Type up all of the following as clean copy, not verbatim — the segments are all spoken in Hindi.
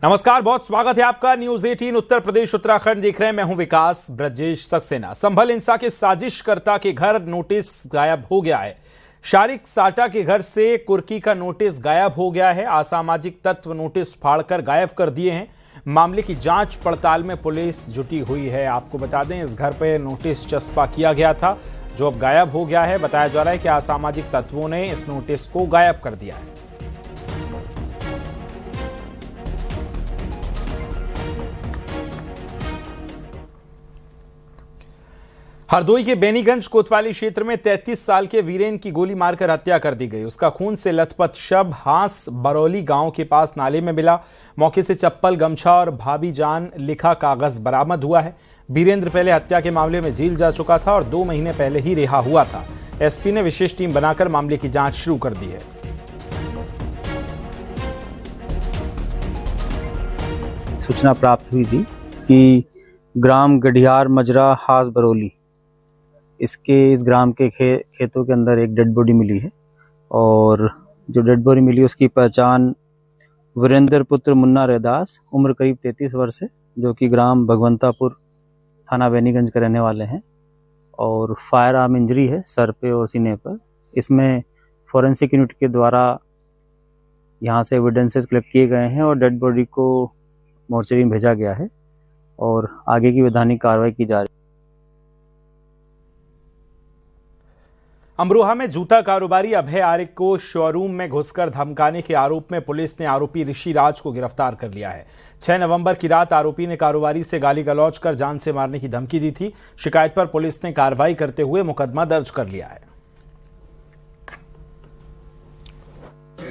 नमस्कार, बहुत स्वागत है आपका। न्यूज 18 उत्तर प्रदेश उत्तराखंड देख रहे हैं। मैं हूं विकास ब्रजेश सक्सेना। संभल हिंसा के साजिशकर्ता के घर नोटिस गायब हो गया है। शारिक साटा के घर से कुर्की का नोटिस गायब हो गया है। असामाजिक तत्व नोटिस फाड़कर गायब कर दिए हैं। मामले की जांच पड़ताल में पुलिस जुटी हुई है। आपको बता दें, इस घर पर नोटिस चस्पा किया गया था जो अब गायब हो गया है। बताया जा रहा है कि असामाजिक तत्वों ने इस नोटिस को गायब कर दिया है। हरदोई के बेनीगंज कोतवाली क्षेत्र में 33 साल के वीरेन की गोली मारकर हत्या कर दी गई। उसका खून से लथपथ शव हांस बरौली गांव के पास नाले में मिला। मौके से चप्पल, गमछा और भाभी जान लिखा कागज बरामद हुआ है। वीरेंद्र पहले हत्या के मामले में जेल जा चुका था और 2 महीने पहले ही रिहा हुआ था। एसपी ने विशेष टीम बनाकर मामले की जांच शुरू कर दी है। सूचना प्राप्त हुई थी कि ग्राम गढ़ियार मजरा हास बरौली इस ग्राम के खेतों के अंदर एक डेड बॉडी मिली है और जो डेड बॉडी मिली उसकी पहचान वीरेंद्र पुत्र मुन्ना रैदास उम्र करीब 33 वर्ष है, जो कि ग्राम भगवंतापुर थाना बेनीगंज के रहने वाले हैं और फायर आर्म इंजरी है सर पे और सीने पर। इसमें फॉरेंसिक यूनिट के द्वारा यहाँ से एविडेंसेस कलेक्ट किए गए हैं और डेड बॉडी को मोर्चरी में भेजा गया है और आगे की वैधानिक कार्रवाई की जा रही है। अमरोहा में जूता कारोबारी अभय आर्य को शोरूम में घुसकर धमकाने के आरोप में पुलिस ने आरोपी ऋषि राज को गिरफ्तार कर लिया है। 6 नवंबर की रात आरोपी ने कारोबारी से गाली गलौज कर जान से मारने की धमकी दी थी। शिकायत पर पुलिस ने कार्रवाई करते हुए मुकदमा दर्ज कर लिया है।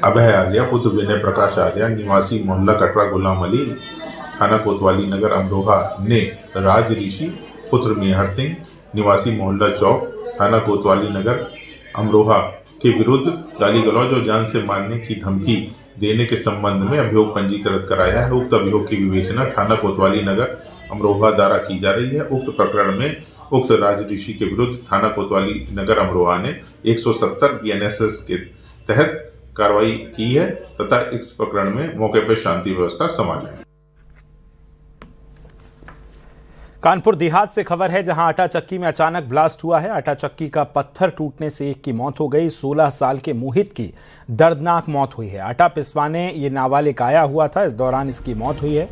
अभय आर्य पुत्र विनय प्रकाश आर्य निवासी मोहल्ला कटरा गुलाम अली थाना कोतवाली नगर अमरोहा ने राज ऋषि पुत्र मेहर सिंह निवासी मोहल्ला चौक थाना कोतवाली नगर अमरोहा के विरुद्ध गाली गलौज और जान से मारने की धमकी देने के संबंध में अभियोग पंजीकृत कराया है। उक्त अभियोग की विवेचना थाना कोतवाली नगर अमरोहा द्वारा की जा रही है। उक्त प्रकरण में उक्त राज ऋषि के विरुद्ध थाना कोतवाली नगर अमरोहा ने 170 BNSS के तहत कार्रवाई की है तथा इस प्रकरण में मौके पर शांति व्यवस्था संभाली है। कानपुर देहात से खबर है, जहां आटा चक्की में अचानक ब्लास्ट हुआ है। आटा चक्की का पत्थर टूटने से एक की मौत हो गई। 16 साल के मोहित की दर्दनाक मौत हुई है। आटा पिसवाने ये नाबालिग आया हुआ था, इस दौरान इसकी मौत हुई है।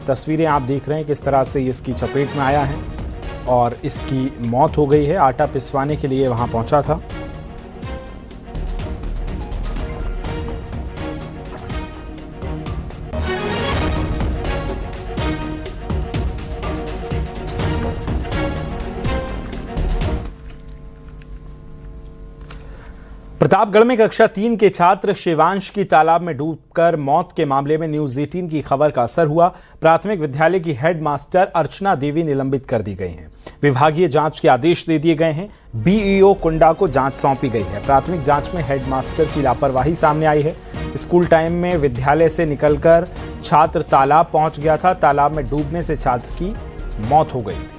तस्वीरें आप देख रहे हैं किस तरह से इसकी चपेट में आया है और इसकी मौत हो गई है। आटा पिसवाने के लिए वहां पहुंचा था। प्रतापगढ़ में कक्षा 3 के छात्र शिवांश की तालाब में डूबकर मौत के मामले में न्यूज 18 की खबर का असर हुआ। प्राथमिक विद्यालय की हेड मास्टर अर्चना देवी निलंबित कर दी गई हैं। विभागीय जांच के आदेश दे दिए गए हैं। BEO कुंडा को जांच सौंपी गई है। प्राथमिक जांच में हेड मास्टर की लापरवाही सामने आई है। स्कूल टाइम में विद्यालय से निकलकर छात्र तालाब पहुंच गया था। तालाब में डूबने से छात्र की मौत हो गई थी।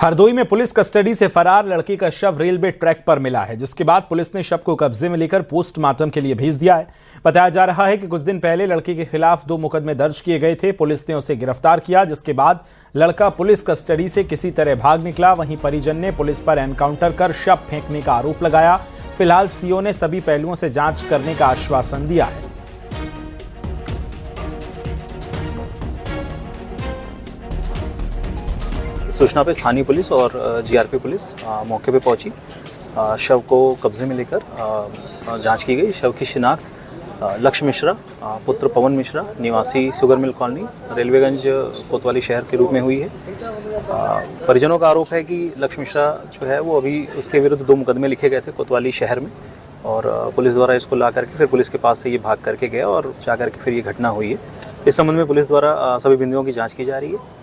हरदोई में पुलिस कस्टडी से फरार लड़के का शव रेलवे ट्रैक पर मिला है, जिसके बाद पुलिस ने शव को कब्जे में लेकर पोस्टमार्टम के लिए भेज दिया है। बताया जा रहा है कि कुछ दिन पहले लड़के के खिलाफ 2 मुकदमे दर्ज किए गए थे। पुलिस ने उसे गिरफ्तार किया, जिसके बाद लड़का पुलिस कस्टडी से किसी तरह भाग निकला। वहीं परिजन ने पुलिस पर एनकाउंटर कर शव फेंकने का आरोप लगाया। फिलहाल सीओ ने सभी पहलुओं से जांच करने का आश्वासन दिया है। सूचना पे स्थानीय पुलिस और GRP पुलिस मौके पे पहुंची। शव को कब्जे में लेकर जांच की गई। शव की शिनाख्त लक्ष्य मिश्रा पुत्र पवन मिश्रा निवासी शुगर मिल कॉलोनी रेलवेगंज कोतवाली शहर के रूप में हुई है। परिजनों का आरोप है कि लक्ष्य मिश्रा जो है वो अभी उसके विरुद्ध 2 मुकदमे लिखे गए थे कोतवाली शहर में और पुलिस द्वारा इसको ला करके फिर पुलिस के पास से ये भाग करके गया और जा करके फिर ये घटना हुई है। इस संबंध में पुलिस द्वारा सभी बिंदुओं की जाँच की जा रही है।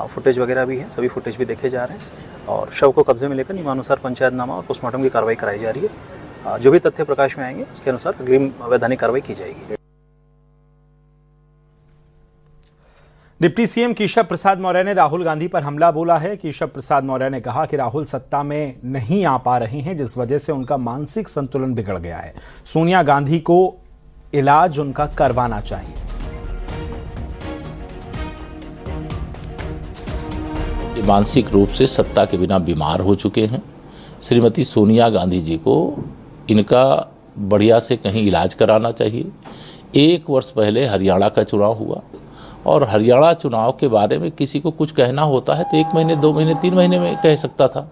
फुटेज वगैरह भी है, सभी फुटेज भी देखे जा रहे हैं और शव को कब्जे में लेकर नियमानुसार पंचायतनामा और पोस्टमार्टम की कार्रवाई कराई जा रही है। जो भी तथ्य प्रकाश में आएंगे उसके अनुसार अग्रिम वैधानिक कार्रवाई की जाएगी। डिप्टी सीएम केशव प्रसाद मौर्य ने राहुल गांधी पर हमला बोला है। केशव प्रसाद मौर्य ने कहा कि राहुल सत्ता में नहीं आ पा रहे हैं, जिस वजह से उनका मानसिक संतुलन बिगड़ गया है। सोनिया गांधी को इलाज उनका करवाना चाहिए। मानसिक रूप से सत्ता के बिना बीमार हो चुके हैं। श्रीमती सोनिया गांधी जी को इनका बढ़िया से कहीं इलाज कराना चाहिए। 1 वर्ष पहले हरियाणा का चुनाव हुआ और हरियाणा चुनाव के बारे में किसी को कुछ कहना होता है तो 1 महीने, 2 महीने, 3 महीने में कह सकता था।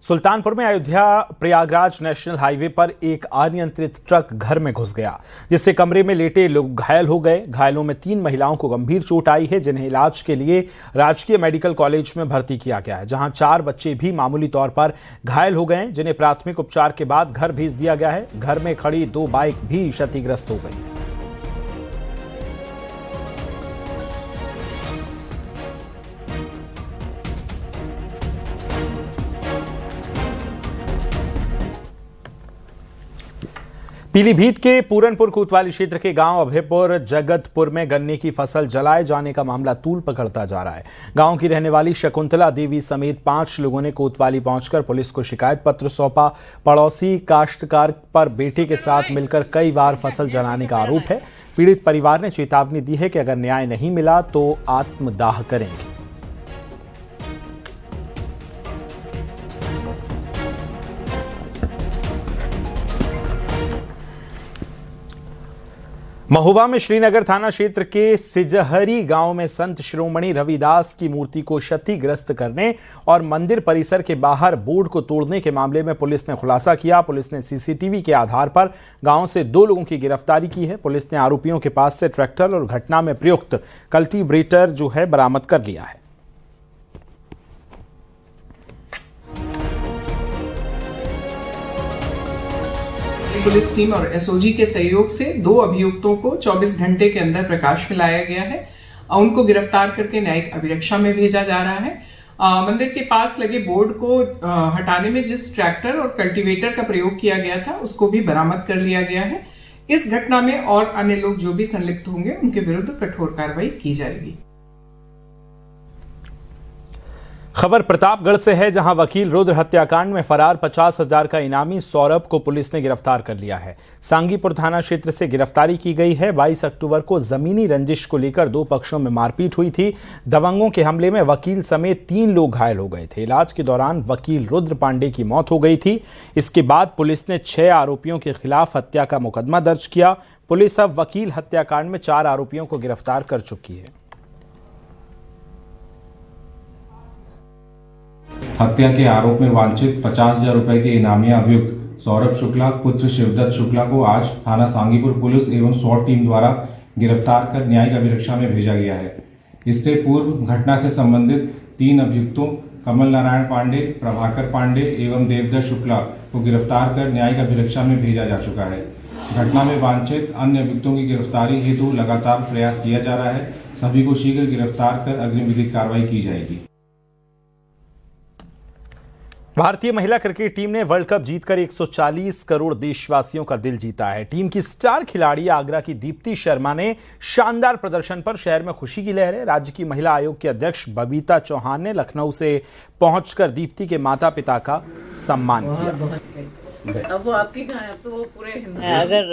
सुल्तानपुर में अयोध्या प्रयागराज नेशनल हाईवे पर एक अनियंत्रित ट्रक घर में घुस गया, जिससे कमरे में लेटे लोग घायल हो गए। घायलों में 3 महिलाओं को गंभीर चोट आई है, जिन्हें इलाज के लिए राजकीय मेडिकल कॉलेज में भर्ती किया गया है, जहां 4 बच्चे भी मामूली तौर पर घायल हो गए, जिन्हें प्राथमिक उपचार के बाद घर भेज दिया गया है। घर में खड़ी 2 बाइक भी क्षतिग्रस्त हो गई। पीलीभीत के पूरनपुर कोतवाली क्षेत्र के गांव अभयपुर जगतपुर में गन्ने की फसल जलाए जाने का मामला तूल पकड़ता जा रहा है। गांव की रहने वाली शकुंतला देवी समेत 5 लोगों ने कोतवाली पहुंचकर पुलिस को शिकायत पत्र सौंपा। पड़ोसी काश्तकार पर बेटे के साथ मिलकर कई बार फसल जलाने का आरोप है। पीड़ित परिवार ने चेतावनी दी है कि अगर न्याय नहीं मिला तो आत्मदाह करेंगे। महुआ में श्रीनगर थाना क्षेत्र के सिजहरी गांव में संत शिरोमणि रविदास की मूर्ति को क्षतिग्रस्त करने और मंदिर परिसर के बाहर बोर्ड को तोड़ने के मामले में पुलिस ने खुलासा किया। पुलिस ने सीसीटीवी के आधार पर गांव से 2 लोगों की गिरफ्तारी की है। पुलिस ने आरोपियों के पास से ट्रैक्टर और घटना में प्रयुक्त कल्टीब्रेटर जो है बरामद कर लिया है। पुलिस टीम और एसओजी के सहयोग से 2 अभियुक्तों को 24 घंटे के अंदर प्रकाश में लाया गया है। उनको गिरफ्तार करके न्यायिक अभिरक्षा में भेजा जा रहा है। मंदिर के पास लगे बोर्ड को हटाने में जिस ट्रैक्टर और कल्टीवेटर का प्रयोग किया गया था, उसको भी बरामद कर लिया गया है। इस घटना में और अन्य लोग जो भी संलिप्त होंगे, उनके विरुद्ध कठोर कार्रवाई की जाएगी। खबर प्रतापगढ़ से है, जहां वकील रुद्र हत्याकांड में फरार 50,000 का इनामी सौरभ को पुलिस ने गिरफ्तार कर लिया है। सांगीपुर थाना क्षेत्र से गिरफ्तारी की गई है। 22 अक्टूबर को जमीनी रंजिश को लेकर 2 पक्षों में मारपीट हुई थी। दबंगों के हमले में वकील समेत 3 लोग घायल हो गए थे। इलाज के दौरान वकील रुद्र पांडे की मौत हो गई थी। इसके बाद पुलिस ने 6 आरोपियों के खिलाफ हत्या का मुकदमा दर्ज किया। पुलिस अब वकील हत्याकांड में 4 आरोपियों को गिरफ्तार कर चुकी है। हत्या के आरोप में वांछित 50,000 रुपए के इनामी अभियुक्त सौरभ शुक्ला पुत्र शिवदत्त शुक्ला को आज थाना सांगीपुर पुलिस एवं SWAT टीम द्वारा गिरफ्तार कर न्यायिक अभिरक्षा में भेजा गया है। इससे पूर्व घटना से संबंधित 3 अभियुक्तों कमल नारायण पांडे, प्रभाकर पांडे एवं देवदत्त शुक्ला को गिरफ्तार कर न्यायिक अभिरक्षा में भेजा जा चुका है। घटना में वांछित अन्य अभियुक्तों की गिरफ्तारी हेतु लगातार प्रयास किया जा रहा है। सभी को शीघ्र गिरफ्तार कर अग्रिम विधिक कार्रवाई की जाएगी। भारतीय महिला क्रिकेट टीम ने वर्ल्ड कप जीतकर 140 करोड़ देशवासियों का दिल जीता है। टीम की स्टार खिलाड़ी आगरा की दीप्ति शर्मा ने शानदार प्रदर्शन पर शहर में खुशी की लहर है। राज्य की महिला आयोग की अध्यक्ष बबीता चौहान ने लखनऊ से पहुंचकर दीप्ति के माता पिता का सम्मान किया। अब वो आपकी कहाँ है? अब तो वो पूरे अगर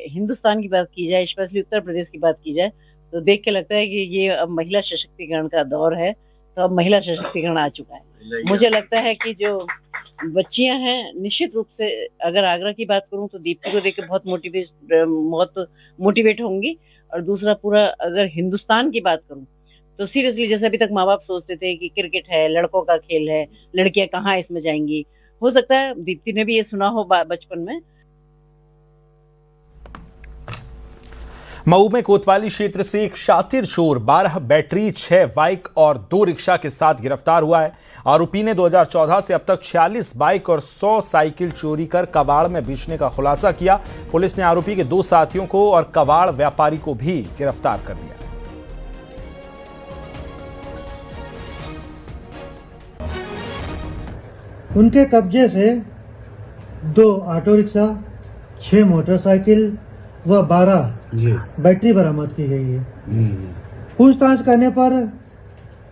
हिंदुस्तान की बात की जाए, स्पेशली उत्तर प्रदेश की बात की जाए, तो देख के लगता है कि ये अब महिला सशक्तिकरण का दौर है। तो अब महिला सशक्तिकरण आ चुका है। मुझे लगता है कि जो बच्चियां हैं, निश्चित रूप से अगर आगरा की बात करूं तो दीप्ति को देख के बहुत मोटिवेट होंगी। और दूसरा, पूरा अगर हिंदुस्तान की बात करूं तो सीरियसली, जैसे अभी तक माँ बाप सोचते थे कि क्रिकेट है, लड़कों का खेल है, लड़कियां कहाँ इसमें जाएंगी, हो सकता है दीप्ति ने भी ये सुना हो बचपन में। मऊ में कोतवाली क्षेत्र से एक शातिर चोर 12 बैटरी, 6 बाइक और 2 रिक्शा के साथ गिरफ्तार हुआ है। आरोपी ने 2014 से अब तक 46 बाइक और 100 साइकिल चोरी कर कबाड़ में बेचने का खुलासा किया। पुलिस ने आरोपी के 2 साथियों को और कबाड़ व्यापारी को भी गिरफ्तार कर लिया। उनके कब्जे से 2 ऑटो रिक्शा, 6 मोटरसाइकिल व 12 बैटरी बरामद की गई है। पूछताछ करने पर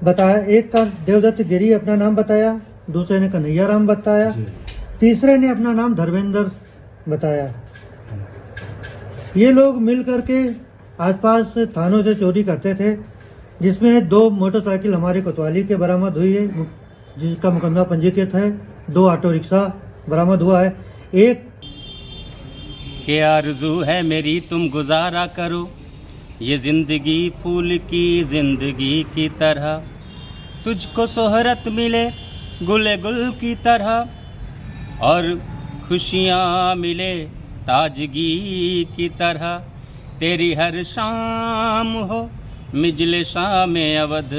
बताया, एक का देवदत्त गिरी अपना नाम बताया, दूसरे ने कन्हैया राम बताया, तीसरे ने अपना नाम धर्मेंद्र बताया। ये लोग मिल करके आसपास थानों से चोरी करते थे, जिसमें 2 मोटरसाइकिल हमारी कोतवाली के बरामद हुई है, जिसका मुकदमा पंजीकृत है। 2 ऑटो रिक्शा बरामद हुआ है। एक के आरज़ू है मेरी तुम गुजारा करो, ये जिंदगी फूल की जिंदगी की तरह, तुझको शोहरत मिले गुले गुल की तरह, और खुशियाँ मिले ताजगी की तरह, तेरी हर शाम हो मिजले शाम अवध,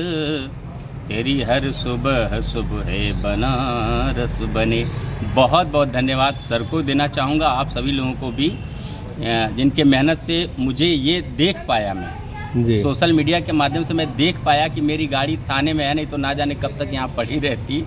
तेरी हर सुबह सुबह बनारस बने। बहुत बहुत धन्यवाद सर को देना चाहूँगा, आप सभी लोगों को भी, जिनके मेहनत से मुझे ये देख पाया, मैं सोशल मीडिया के माध्यम से मैं देख पाया कि मेरी गाड़ी थाने में है, नहीं तो ना जाने कब तक यहाँ पड़ी रहती।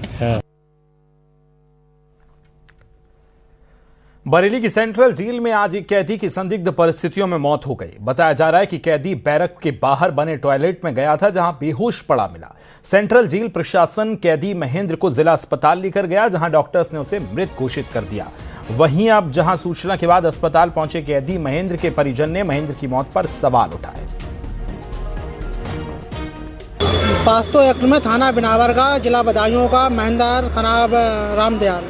बरेली की सेंट्रल जेल में आज एक कैदी की संदिग्ध परिस्थितियों में मौत हो गई। बताया जा रहा है कि कैदी बैरक के बाहर बने टॉयलेट में गया था, जहां बेहोश पड़ा मिला। सेंट्रल जेल प्रशासन कैदी महेंद्र को जिला अस्पताल लेकर गया, जहां डॉक्टर्स ने उसे मृत घोषित कर दिया। वहीं अब जहां सूचना के बाद अस्पताल पहुंचे कैदी महेंद्र के परिजन ने महेंद्र की मौत पर सवाल उठाए। पास्तो एक्ट में थाना बिनावर का, जिला बदायूं का महेंद्र सनाब रामदयाल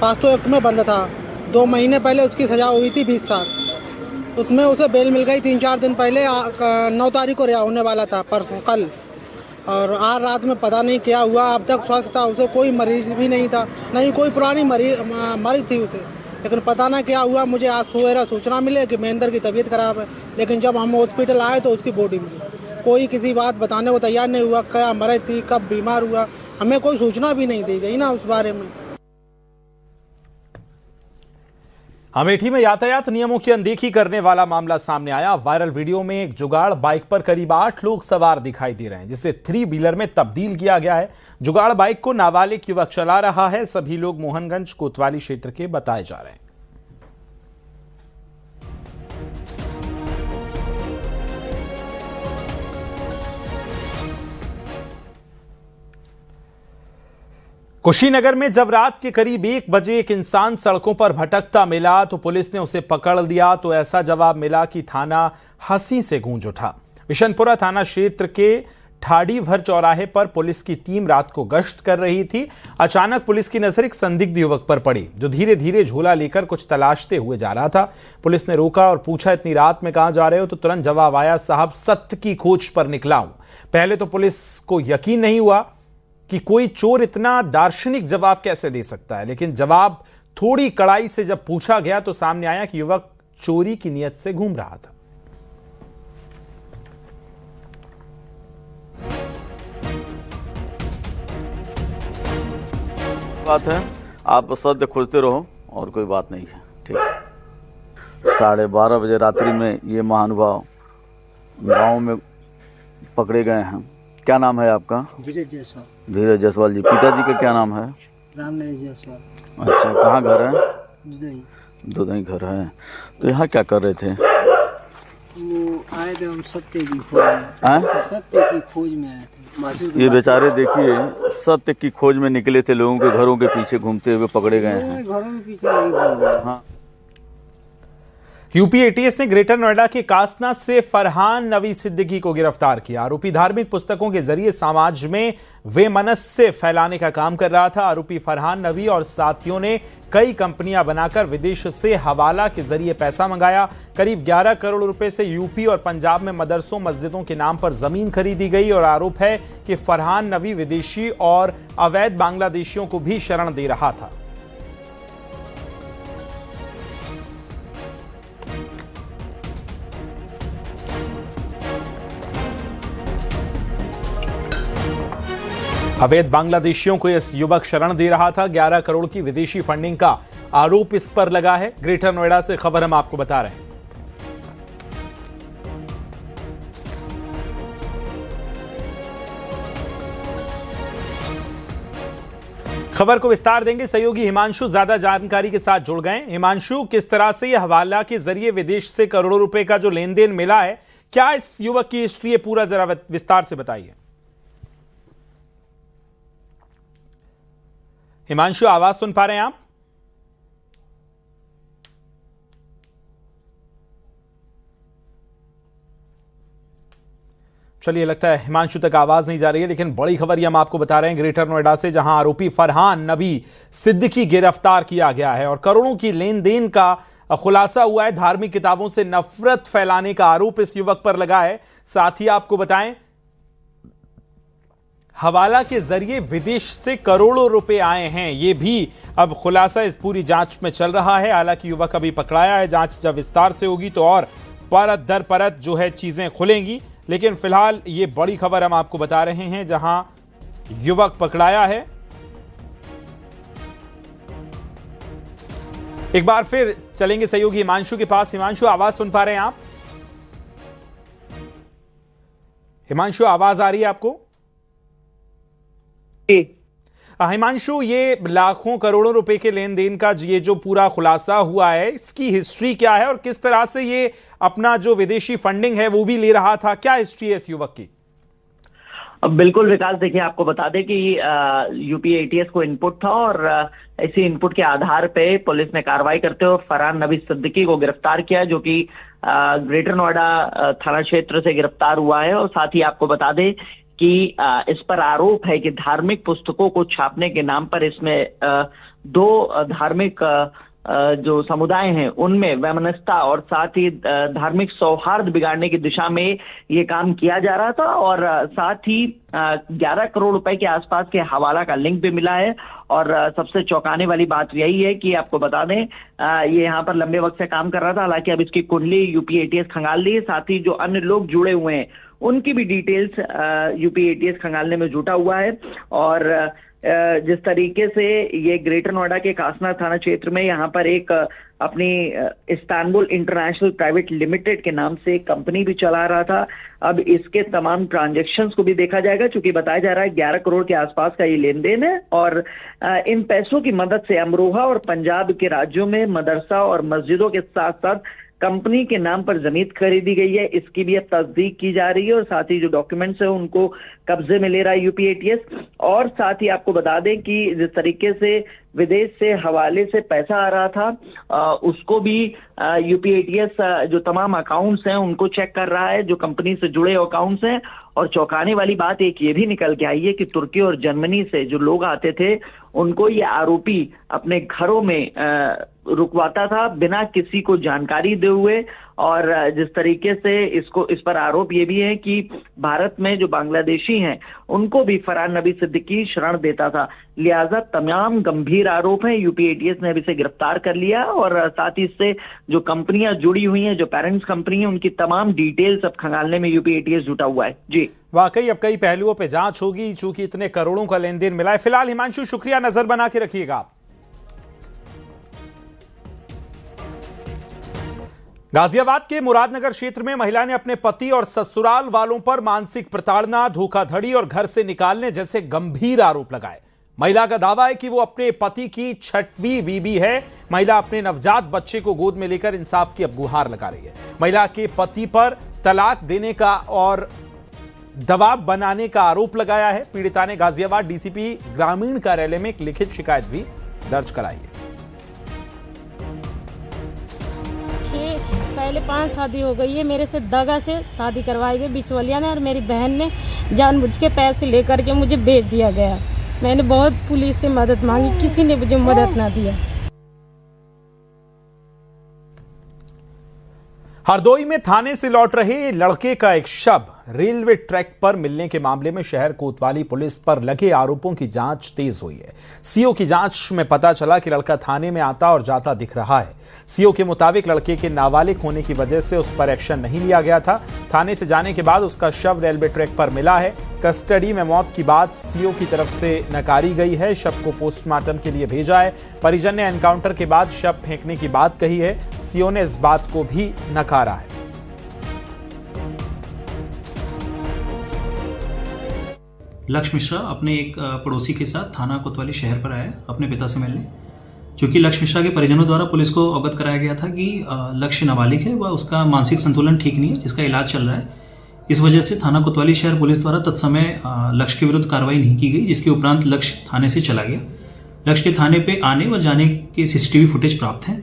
पास्तो एक्ट में बंद था। 2 महीने पहले उसकी सजा हुई थी 20 साल। उसमें उसे बेल मिल गई 3-4 दिन पहले। 9 तारीख को रिहा होने वाला था, परसों कल। और आज रात में पता नहीं क्या हुआ, अब तक स्वस्थ था। उसे कोई मरीज भी नहीं था, नहीं कोई पुरानी मरीज थी उसे, लेकिन पता ना क्या हुआ। मुझे आज सवेरा सूचना मिले कि महेंद्र की तबीयत खराब है, लेकिन जब हम हॉस्पिटल आए तो उसकी बॉडी मिली। कोई किसी बात बताने को तैयार नहीं हुआ, क्या मरीज थी, कब बीमार हुआ, हमें कोई सूचना भी नहीं दी गई ना उस बारे में। अमेठी में यातायात नियमों की अनदेखी करने वाला मामला सामने आया। वायरल वीडियो में एक जुगाड़ बाइक पर करीब 8 लोग सवार दिखाई दे रहे हैं, जिसे 3 व्हीलर में तब्दील किया गया है। जुगाड़ बाइक को नाबालिग युवक चला रहा है। सभी लोग मोहनगंज कोतवाली क्षेत्र के बताए जा रहे हैं। कुशीनगर में जब रात के करीब 1 बजे एक इंसान सड़कों पर भटकता मिला तो पुलिस ने उसे पकड़ लिया, तो ऐसा जवाब मिला कि थाना हंसी से गूंज उठा। बिशनपुरा थाना क्षेत्र के ठाड़ी भर चौराहे पर पुलिस की टीम रात को गश्त कर रही थी। अचानक पुलिस की नजर एक संदिग्ध युवक पर पड़ी, जो धीरे धीरे झोला लेकर कुछ तलाशते हुए जा रहा था। पुलिस ने रोका और पूछा, इतनी रात में कहां जा रहे हो? तो तुरंत जवाब आया, साहब सत्य की खोज पर निकला हूं। पहले तो पुलिस को यकीन नहीं हुआ कि कोई चोर इतना दार्शनिक जवाब कैसे दे सकता है, लेकिन जवाब थोड़ी कड़ाई से जब पूछा गया तो सामने आया कि युवक चोरी की नीयत से घूम रहा था। बात है, आप सत्य खोजते रहो और कोई बात नहीं है, ठीक है। 12:30 बजे रात्रि में ये महानुभाव गांव में पकड़े गए हैं। क्या नाम है आपका? धीरज जायसवाल। धीरज जायसवाल जी। पिताजी का क्या नाम है? रामनरेश जायसवाल। अच्छा, कहाँ घर है? दुधई घर है। तो यहाँ क्या कर रहे थे? वो आए थे हम सत्य की खोज में। सत्य की खोज में आए थे। ये बेचारे देखिए सत्य की खोज में निकले थे, लोगों के घरों के पीछे घूमते हुए पकड़े गए हैं। घरों के पीछे नहीं घूम गए। हाँ। यूपी एटीएस ने ग्रेटर नोएडा के कासना से फरहान नवी सिद्दीकी को गिरफ्तार किया। आरोपी धार्मिक पुस्तकों के जरिए समाज में वैमनस्य फैलाने का काम कर रहा था। आरोपी फरहान नवी और साथियों ने कई कंपनियां बनाकर विदेश से हवाला के जरिए पैसा मंगाया। करीब 11 करोड़ रुपए से यूपी और पंजाब में मदरसों मस्जिदों के नाम पर जमीन खरीदी गई और आरोप है कि फरहान नवी विदेशी और अवैध बांग्लादेशियों को भी शरण दे रहा था। अवैध बांग्लादेशियों को यह युवक शरण दे रहा था। 11 करोड़ की विदेशी फंडिंग का आरोप इस पर लगा है। ग्रेटर नोएडा से खबर हम आपको बता रहे हैं। खबर को विस्तार देंगे सहयोगी हिमांशु ज्यादा जानकारी के साथ जुड़ गए। हिमांशु, किस तरह से यह हवाला के जरिए विदेश से करोड़ों रुपए का जो लेन देन मिला है, क्या इस युवक की हिस्ट्री है, पूरा जरा विस्तार से बताइए। हिमांशु, आवाज सुन पा रहे हैं आप? चलिए, लगता है हिमांशु तक आवाज नहीं जा रही है, लेकिन बड़ी खबर ये हम आपको बता रहे हैं ग्रेटर नोएडा से, जहां आरोपी फरहान नबी सिद्दीकी गिरफ्तार किया गया है और करोड़ों की लेन देन का खुलासा हुआ है। धार्मिक किताबों से नफरत फैलाने का आरोप इस युवक पर लगा है। साथ ही आपको बताएं, हवाला के जरिए विदेश से करोड़ों रुपए आए हैं, यह भी अब खुलासा इस पूरी जांच में चल रहा है। हालांकि युवक अभी पकड़ाया है, जांच जब विस्तार से होगी तो और परत दर परत जो है चीजें खुलेंगी, लेकिन फिलहाल ये बड़ी खबर हम आपको बता रहे हैं, जहां युवक पकड़ाया है। एक बार फिर चलेंगे सहयोगी हिमांशु के पास। हिमांशु, आवाज सुन पा रहे हैं आप? हिमांशु, आवाज आ रही है आपको? हिमांशु, ये लाखों करोड़ों रुपए के लेन देन का ये जो पूरा खुलासा हुआ है, इसकी हिस्ट्री क्या है और किस तरह से ये अपना जो विदेशी फंडिंग है वो भी ले रहा था, क्या हिस्ट्री है इस युवक की? बिल्कुल विकास, देखिए आपको बता दें कि यूपी एटीएस को इनपुट था और इसी इनपुट के आधार पे पुलिस ने कार्रवाई करते हुए फरहान नबी सिद्दीकी को गिरफ्तार किया, जो कि ग्रेटर नोएडा थाना क्षेत्र से गिरफ्तार हुआ है। और साथ ही आपको बता दें कि इस पर आरोप है कि धार्मिक पुस्तकों को छापने के नाम पर इसमें दो धार्मिक जो समुदाय हैं उनमें वैमनस्यता और साथ ही धार्मिक सौहार्द बिगाड़ने की दिशा में ये काम किया जा रहा था। और साथ ही 11 करोड़ रुपए के आसपास के हवाला का लिंक भी मिला है। और सबसे चौंकाने वाली बात यही है कि आपको बता दें, ये यहाँ पर लंबे वक्त से काम कर रहा था। हालांकि अब इसकी कुंडली यूपी एटीएस खंगाल ली है। साथ ही जो अन्य लोग जुड़े हुए हैं उनकी भी डिटेल्स यूपी एटीएस खंगालने में जुटा हुआ है। और जिस तरीके से ये ग्रेटर नोएडा के कासना थाना क्षेत्र में यहाँ पर एक अपनी इस्तांबुल इंटरनेशनल प्राइवेट लिमिटेड के नाम से एक कंपनी भी चला रहा था। अब इसके तमाम ट्रांजैक्शंस को भी देखा जाएगा, क्योंकि बताया जा रहा है 11 करोड़ के आसपास का ये लेन देन है। और इन पैसों की मदद से अमरोहा और पंजाब के राज्यों में मदरसा और मस्जिदों के साथ साथ कंपनी के नाम पर जमीन खरीदी गई है, इसकी भी अब तस्दीक की जा रही है। और साथ ही जो डॉक्यूमेंट्स है उनको कब्जे में ले रहा है यूपी एटीएस। और साथ ही आपको बता दें कि जिस तरीके से विदेश से हवाले से पैसा आ रहा था उसको भी यूपी एटीएस जो तमाम अकाउंट्स हैं उनको चेक कर रहा है, जो कंपनी से जुड़े अकाउंट्स हैं। और चौंकाने वाली बात एक ये भी निकल के आई है कि तुर्की और जर्मनी से जो लोग आते थे उनको ये आरोपी अपने घरों में रुकवाता था बिना किसी को जानकारी दे हुए। और जिस तरीके से इस पर आरोप ये भी है कि भारत में जो बांग्लादेशी हैं उनको भी फरहान नबी सिद्दीकी शरण देता था। लिहाजा तमाम गंभीर आरोप हैं। यूपी एटीएस ने अभी से गिरफ्तार कर लिया और साथ ही इससे जो कंपनियां जुड़ी हुई हैं, जो पेरेंट्स कंपनी है, उनकी तमाम डिटेल्स अब खंगालने में यूपी एटीएस जुटा हुआ है। जी, वाकई अब कई पहलुओं पे जांच होगी, चूंकि इतने करोड़ों का लेन देन मिला है। फिलहाल हिमांशु, शुक्रिया, नजर बना के रखिएगा आप। गाजियाबाद के मुरादनगर क्षेत्र में महिला ने अपने पति और ससुराल वालों पर मानसिक प्रताड़ना, धोखाधड़ी और घर से निकालने जैसे गंभीर आरोप लगाए। महिला का दावा है कि वो अपने पति की 6वीं बीवी है। महिला अपने नवजात बच्चे को गोद में लेकर इंसाफ की अब गुहार लगा रही है। महिला के पति पर तलाक देने का और दबाव बनाने का आरोप लगाया है। पीड़िता ने गाजियाबाद डीसीपी ग्रामीण कार्यालय में एक लिखित शिकायत भी दर्ज कराई है। पहले 5 शादी हो गई है, मेरे से दगा से शादी करवाई गई बिचवलिया ने, और मेरी बहन ने जानबूझ के पैसे लेकर के मुझे बेच दिया गया। मैंने बहुत पुलिस से मदद मांगी, किसी ने मुझे मदद ना दिया। हरदोई में थाने से लौट रहे लड़के का एक शव रेलवे ट्रैक पर मिलने के मामले में शहर कोतवाली पुलिस पर लगे आरोपों की जांच तेज हुई है। सीओ की जांच में पता चला कि लड़का थाने में आता और जाता दिख रहा है। सीओ के मुताबिक लड़के के नाबालिग होने की वजह से उस पर एक्शन नहीं लिया गया था। थाने से जाने के बाद उसका शव रेलवे ट्रैक पर मिला है। कस्टडी में मौत की बात सीओ की तरफ से नकारी गई है। शव को पोस्टमार्टम के लिए भेजा है। परिजन ने एनकाउंटर के बाद शव फेंकने की बात कही है। सीओ ने इस बात को भी नकारा है। लक्ष्य मिश्रा अपने एक पड़ोसी के साथ थाना कोतवाली शहर पर आया अपने पिता से मिलने। चूँकि लक्ष्य मिश्रा के परिजनों द्वारा पुलिस को अवगत कराया गया था कि लक्ष्य नाबालिग है व उसका मानसिक संतुलन ठीक नहीं है, जिसका इलाज चल रहा है। इस वजह से थाना कोतवाली शहर पुलिस द्वारा तत्समय लक्ष्य के विरुद्ध कार्रवाई नहीं की गई, जिसके उपरांत लक्ष्य थाने से चला गया। लक्ष्य के थाने पे आने व जाने के सीसीटीवी फुटेज प्राप्त हैं।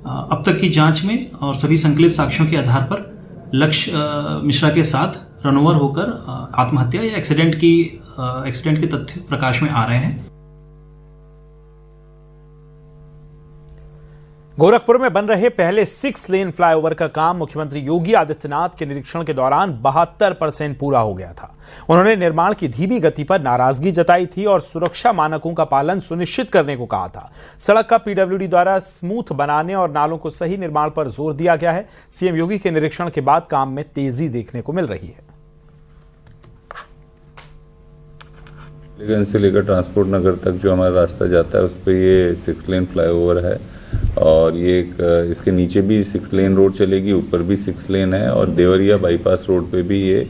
अब तक की जांच में और सभी संकलित साक्ष्यों के आधार पर लक्ष्य मिश्रा के साथ रनओवर होकर आत्महत्या या एक्सीडेंट के तथ्य प्रकाश में आ रहे हैं। गोरखपुर में बन रहे पहले 6 लेन फ्लाईओवर का काम मुख्यमंत्री योगी आदित्यनाथ के निरीक्षण के दौरान 72% पूरा हो गया था। उन्होंने निर्माण की धीमी गति पर नाराजगी जताई थी और सुरक्षा मानकों का पालन सुनिश्चित करने को कहा था। सड़क का पीडब्ल्यूडी द्वारा स्मूथ बनाने और नालों को सही निर्माण पर जोर दिया गया है। सीएम योगी के निरीक्षण के बाद काम में तेजी देखने को मिल रही है। से लेकर ट्रांसपोर्ट नगर तक जो हमारा रास्ता जाता है उस पर ये 6 लेन फ्लाईओवर है और ये इसके नीचे भी 6 लेन रोड चलेगी, ऊपर भी 6 लेन है और देवरिया बाईपास रोड पे भी ये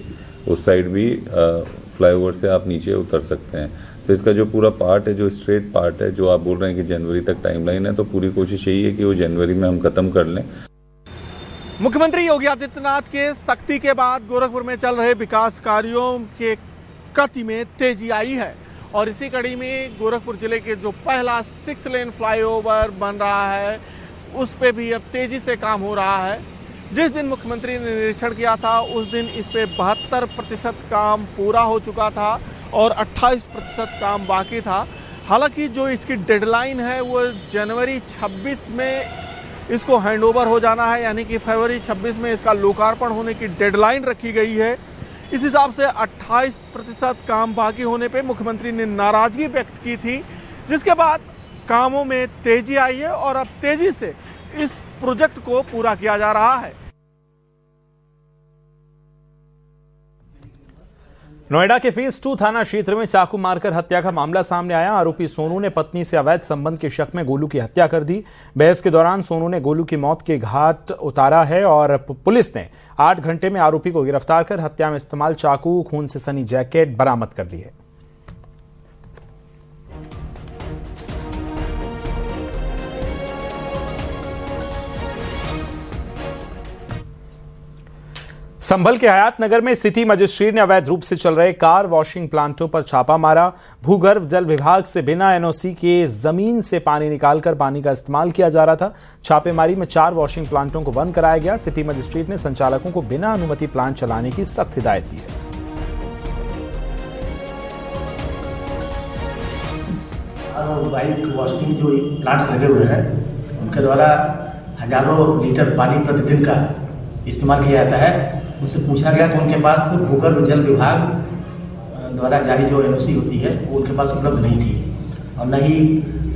उस साइड भी फ्लाईओवर से आप नीचे उतर सकते हैं। तो इसका जो पूरा पार्ट है, जो स्ट्रेट पार्ट है, जो आप बोल रहे हैं कि जनवरी तक टाइमलाइन है, तो पूरी कोशिश यही है कि वो जनवरी में हम खत्म कर लें। मुख्यमंत्री योगी आदित्यनाथ के सख्ती के बाद गोरखपुर में चल रहे विकास कार्यों के गति में तेजी आई है और इसी कड़ी में गोरखपुर जिले के जो पहला 6 लेन फ्लाईओवर बन रहा है उस पे भी अब तेजी से काम हो रहा है। जिस दिन मुख्यमंत्री ने निरीक्षण किया था उस दिन इस पे 72% काम पूरा हो चुका था और 28% काम बाकी था। हालांकि जो इसकी डेडलाइन है वो जनवरी 26 में इसको हैंडओवर हो जाना है, यानी कि फरवरी 26 में इसका लोकार्पण होने की डेडलाइन रखी गई है। इस हिसाब से 28% काम बाकी होने पे मुख्यमंत्री ने नाराजगी व्यक्त की थी, जिसके बाद कामों में तेजी आई है और अब तेजी से इस प्रोजेक्ट को पूरा किया जा रहा है। नोएडा के फेज 2 थाना क्षेत्र में चाकू मारकर हत्या का मामला सामने आया। आरोपी सोनू ने पत्नी से अवैध संबंध के शक में गोलू की हत्या कर दी। बहस के दौरान सोनू ने गोलू की मौत के घाट उतारा है और पुलिस ने 8 घंटे में आरोपी को गिरफ्तार कर हत्या में इस्तेमाल चाकू, खून से सनी जैकेट बरामद कर ली है। संभल के हयात नगर में सिटी मजिस्ट्रेट ने अवैध रूप से चल रहे कार वॉशिंग प्लांटों पर छापा मारा। भूगर्भ जल विभाग से बिना एनओसी के जमीन से पानी निकालकर पानी का इस्तेमाल किया जा रहा था। छापेमारी में 4 वॉशिंग प्लांटों को बंद कराया गया। सिटी मजिस्ट्रेट ने संचालकों को बिना अनुमति प्लांट चलाने की सख्त हिदायत दी है। बाइक वॉशिंग जो प्लांट्स लगे हुए हैं उनके द्वारा हजारों लीटर पानी प्रतिदिन का इस्तेमाल किया जाता है। उनसे पूछा गया तो उनके पास भूगर्भ जल विभाग द्वारा जारी जो एनओसी होती है वो उनके पास उपलब्ध नहीं थी और न ही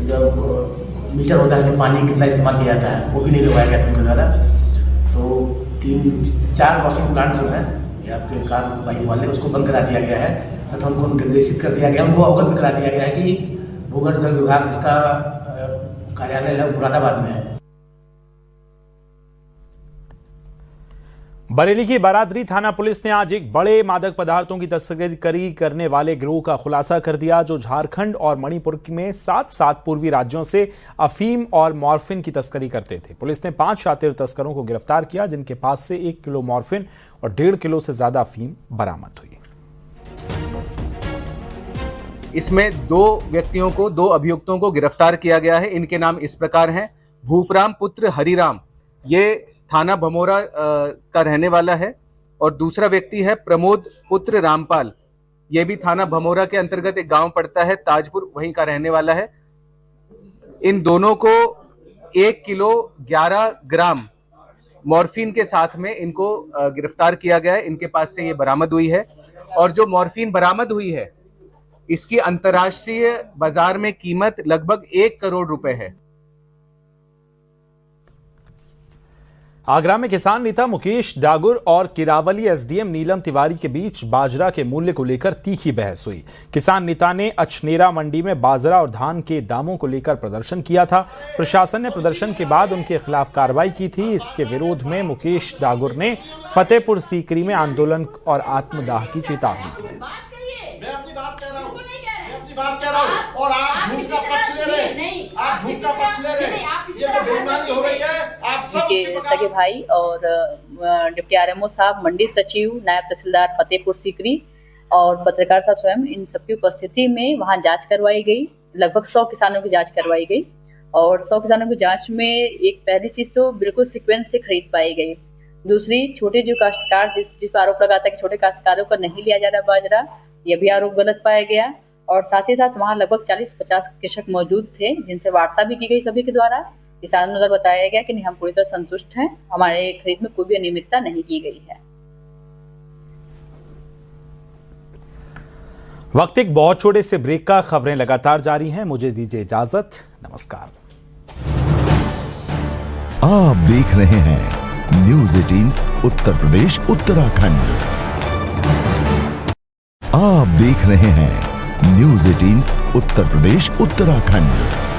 जब मीटर होता है जो पानी कितना इस्तेमाल किया जाता है वो भी नहीं लगवाया गया था उनके द्वारा। तो 3-4 वॉशिंग प्लांट जो है या आपके कार बाइक वाले उसको बंद करा दिया गया है तथा उनको निर्देशित कर दिया गया, उनको अवगत भी करा दिया गया है कि भूगर्भ जल विभाग जिसका कार्यालय है मुरादाबाद में है। बरेली की बारादरी थाना पुलिस ने आज एक बड़े मादक पदार्थों की तस्करी करने वाले गिरोह का खुलासा कर दिया, जो झारखंड और मणिपुर में 7 पूर्वी राज्यों से अफीम और मॉर्फिन की तस्करी करते थे। पुलिस ने 5 शातिर तस्करों को गिरफ्तार किया, जिनके पास से 1 किलो मॉर्फिन और 1.5 किलो से ज्यादा अफीम बरामद हुई। इसमें 2 व्यक्तियों को, 2 अभियुक्तों को गिरफ्तार किया गया है। इनके नाम इस प्रकार हैं। भूपराम पुत्र हरिराम, ये थाना भमोरा का रहने वाला है, और दूसरा व्यक्ति है प्रमोद पुत्र रामपाल, ये भी थाना भमोरा के अंतर्गत एक गांव पड़ता है ताजपुर, वहीं का रहने वाला है। इन दोनों को 1 किलो 11 ग्राम मॉर्फिन के साथ में इनको गिरफ्तार किया गया है। इनके पास से ये बरामद हुई है और जो मॉर्फिन बरामद हुई है इसकी अंतर्राष्ट्रीय बाजार में कीमत लगभग 1 करोड़ रुपए है। आगरा में किसान नेता मुकेश डागुर और किरावली एसडीएम नीलम तिवारी के बीच बाजरा के मूल्य को लेकर तीखी बहस हुई। किसान नेता ने अछनेरा मंडी में बाजरा और धान के दामों को लेकर प्रदर्शन किया था। प्रशासन ने प्रदर्शन के बाद उनके खिलाफ कार्रवाई की थी। इसके विरोध में मुकेश डागुर ने फतेहपुर सीकरी में आंदोलन और आत्मदाह की चेतावनी दी। बात कह रहा हूँ और आप झूठ का पक्ष ले रहे हैं, आप झूठ का पक्ष ले रहे हैं, ये तो बेईमानी हो रही है। आप सब के सगे भाई और डिप्टी आरएमओ साहब, मंडी सचिव, नायब तहसीलदार फतेहपुर सीकरी और पत्रकार साहब स्वयं, इन सबकी उपस्थिति में वहां जांच करवाई गई। लगभग 100 किसानों की जांच करवाई गई और 100 किसानों की जांच में एक पहली चीज तो बिल्कुल सीक्वेंस से खरीद पाई गई। दूसरी, छोटे जो काश्तकार जिस पर आरोप लगाता है कि छोटे काश्तकारों का नहीं लिया जा रहा बाजरा, यह भी आरोप गलत पाया गया। और साथ ही साथ वहाँ लगभग 40-50 कृषक मौजूद थे जिनसे वार्ता भी की गई सभी के द्वारा। किसानों द्वारा बताया गया कि नहीं, हम पूरी तरह संतुष्ट हैं, हमारे खरीद में कोई भी अनियमितता नहीं की गई है। वक्त एक बहुत छोटे से ब्रेक का, खबरें लगातार जारी हैं, मुझे दीजिए इजाजत, नमस्कार। आप देख रहे हैं न्यूज़ 18 उत्तर प्रदेश उत्तराखंड। आप देख रहे हैं न्यूज़ 18 उत्तर प्रदेश उत्तराखंड।